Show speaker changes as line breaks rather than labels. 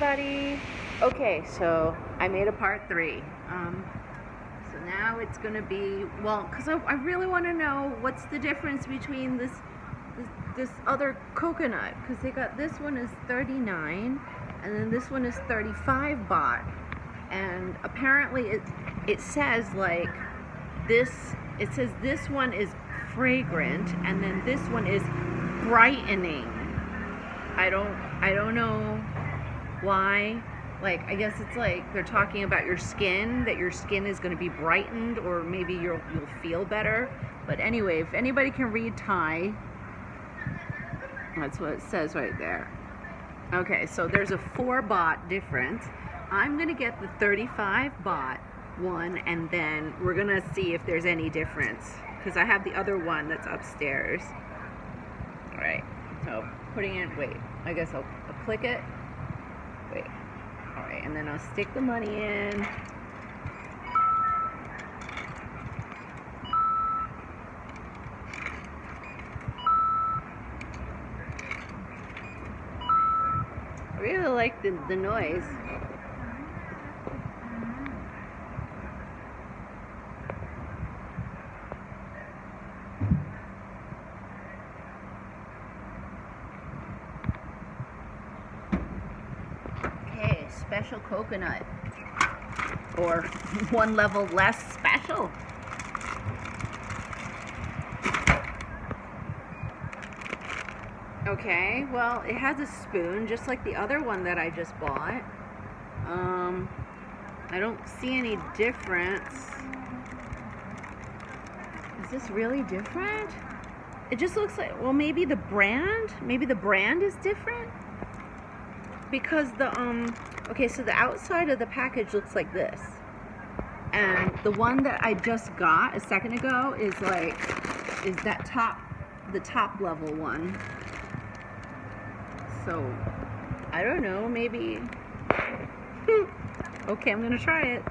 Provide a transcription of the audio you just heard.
everybody. Okay, so I made a part 3. So now it's gonna be, well, because I really want to know what's the difference between this other coconut, because they got, this one is 39 and then this one is 35 baht, and apparently it says like this, it says this one is fragrant and then this one is brightening. I don't know why. Like, I guess it's like they're talking about your skin, that your skin is going to be brightened, or maybe you'll feel better. But anyway, if anybody can read Thai, that's what it says right there. Okay, so there's a 4 baht difference. I'm going to get the 35 baht one, and then we're going to see if there's any difference, because I have the other one that's upstairs. All right, so putting in, wait, I guess I'll click it. Wait. Alright, and then I'll stick the money in. I really like the noise. Special coconut, or one level less special. Okay, well, it has a spoon just like the other one that I just bought. I don't see any difference. Is this really different? It just looks like, well, maybe the brand is different, because the okay, so the outside of the package looks like this, and the one that I just got a second ago is the top level one. So I don't know, maybe okay, I'm gonna try it.